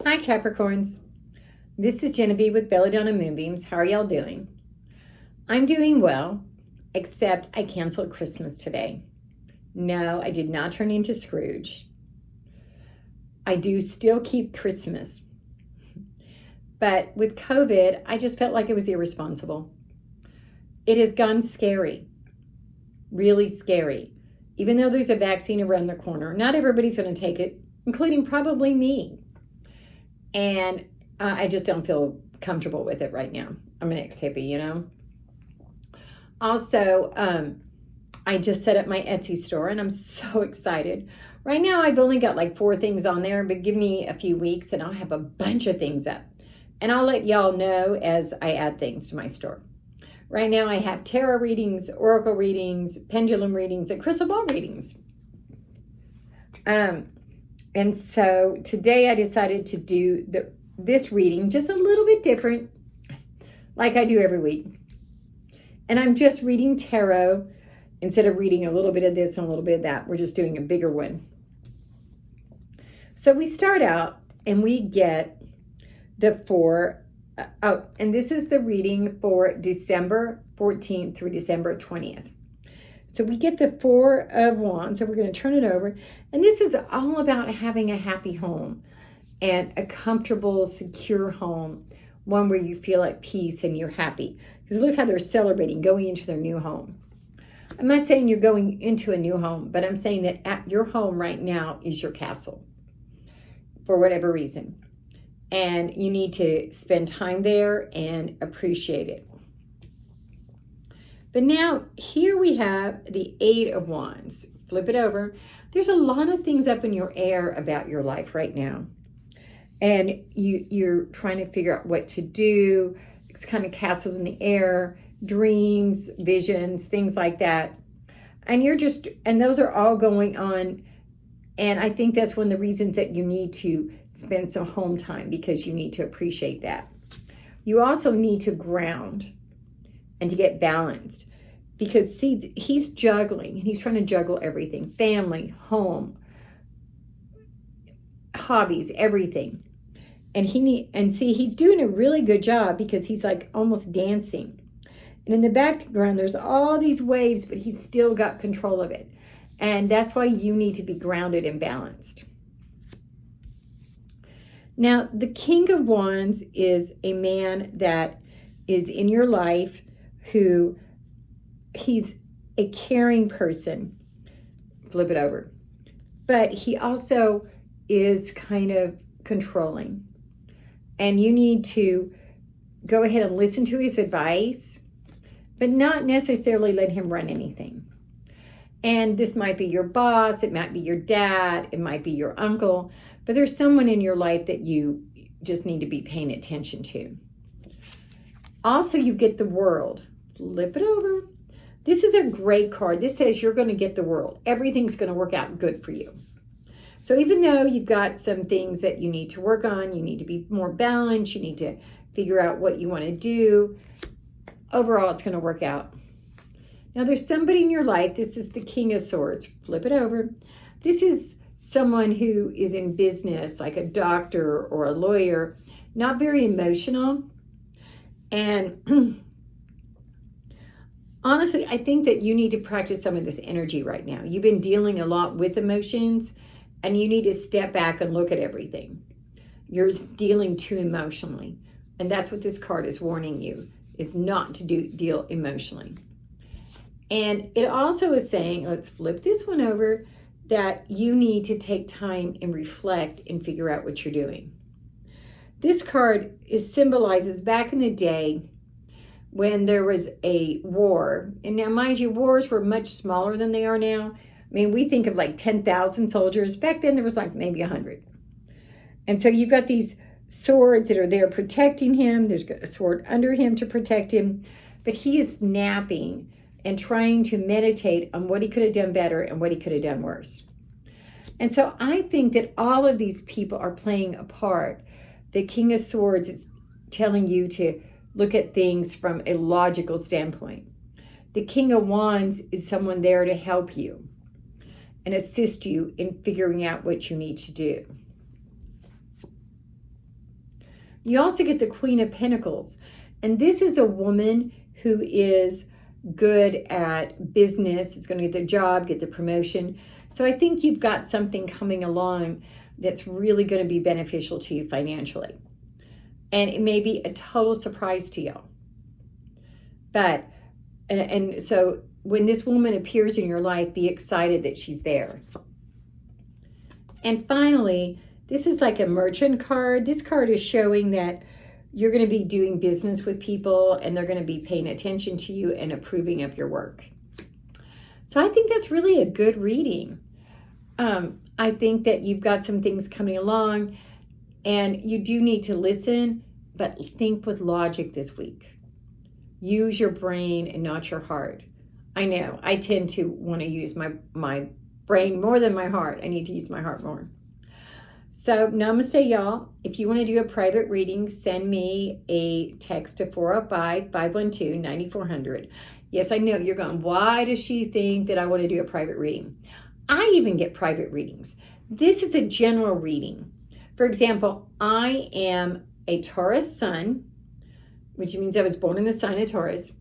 Hi, Capricorns. This is Genevieve with Belladonna and Moonbeams. How are y'all doing? I'm doing well, except I canceled Christmas today. No, I did not turn into Scrooge. I do still keep Christmas. But with COVID, I just felt like it was irresponsible. It has gone scary, really scary. Even though there's a vaccine around the corner, not everybody's going to take it, including probably me. And I just don't feel comfortable with it right now. I'm an ex-hippie, you know. Also, I just set up my Etsy store and I'm so excited. Right now, I've only got like 4 things on there, but give me a few weeks and I'll have a bunch of things up. And I'll let y'all know as I add things to my store. Right now, I have tarot readings, oracle readings, pendulum readings, and crystal ball readings. And so today I decided to do this reading just a little bit different, like I do every week. And I'm just reading tarot instead of reading a little bit of this and a little bit of that. We're just doing a bigger one. So we start out and we get the 4. And this is the reading for December 14th through December 20th. So we get the 4 of Wands, so we're going to turn it over. And this is all about having a happy home and a comfortable, secure home, one where you feel at peace and you're happy. Because look how they're celebrating going into their new home. I'm not saying you're going into a new home, but I'm saying that at your home right now is your castle for whatever reason. And you need to spend time there and appreciate it. But now, here we have the 8 of Wands. Flip it over. There's a lot of things up in your air about your life right now. And you're trying to figure out what to do. It's kind of castles in the air, dreams, visions, things like that. And those are all going on. And I think that's one of the reasons that you need to spend some home time, because you need to appreciate that. You also need to ground and to get balanced, because see, he's juggling and he's trying to juggle everything: family, home, hobbies, everything. And he's doing a really good job, because he's like almost dancing. And in the background, there's all these waves, but he's still got control of it. And that's why you need to be grounded and balanced. Now, the King of Wands is a man that is in your life who he's a caring person. Flip it over. But he also is kind of controlling. And you need to go ahead and listen to his advice, but not necessarily let him run anything. And this might be your boss, it might be your dad, it might be your uncle, but there's someone in your life that you just need to be paying attention to. Also, you get the World. Flip it over. This is a great card. This says you're going to get the world. Everything's going to work out good for you. So even though you've got some things that you need to work on, you need to be more balanced, you need to figure out what you want to do, overall it's going to work out. Now, there's somebody in your life. This is the King of Swords. Flip it over. This is someone who is in business, like a doctor or a lawyer, not very emotional. And honestly, I think that you need to practice some of this energy right now. You've been dealing a lot with emotions, and you need to step back and look at everything. You're dealing too emotionally. And that's what this card is warning you, is not to deal emotionally. And it also is saying, let's flip this one over, that you need to take time and reflect and figure out what you're doing. This card symbolizes back in the day when there was a war. And now, mind you, wars were much smaller than they are now. I mean, we think of like 10,000 soldiers. Back then, there was like maybe 100. And so you've got these swords that are there protecting him. There's a sword under him to protect him. But he is napping and trying to meditate on what he could have done better and what he could have done worse. And so I think that all of these people are playing a part. The King of Swords is telling you to look at things from a logical standpoint. The King of Wands is someone there to help you and assist you in figuring out what you need to do. You also get the Queen of Pentacles. And this is a woman who is good at business. It's going to get the job, get the promotion. So I think you've got something coming along that's really going to be beneficial to you financially. And it may be a total surprise to you. But, and so when this woman appears in your life, be excited that she's there. And finally, this is like a merchant card. This card is showing that you're going to be doing business with people and they're going to be paying attention to you and approving of your work. So I think that's really a good reading. I think that you've got some things coming along and you do need to listen, but think with logic this week. Use your brain and not your heart. I know, I tend to want to use my brain more than my heart. I need to use my heart more. So namaste, y'all. If you want to do a private reading, send me a text to 405-512-9400. Yes, I know you're going, why does she think that I want to do a private reading? I even get private readings. This is a general reading. For example, I am a Taurus sun, which means I was born in the sign of Taurus.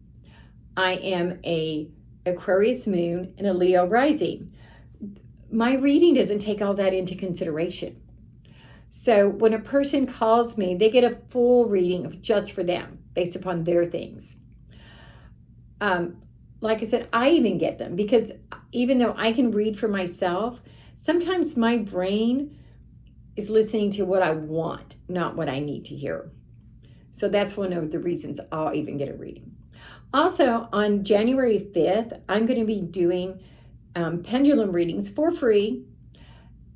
I am a Aquarius moon and a Leo rising. My reading doesn't take all that into consideration. So when a person calls me, they get a full reading just for them based upon their things. Like I said, I even get them because even though I can read for myself, sometimes my brain is listening to what I want, not what I need to hear. So that's one of the reasons I'll even get a reading. Also, on January 5th, I'm going to be doing pendulum readings for free.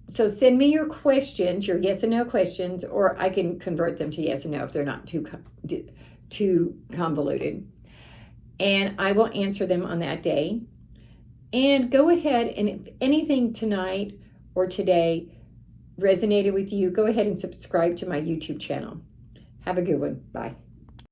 So send me your questions, your yes and no questions, or I can convert them to yes and no if they're not too convoluted. And I will answer them on that day. And go ahead and if anything tonight or today resonated with you, go ahead and subscribe to my YouTube channel. Have a good one. Bye.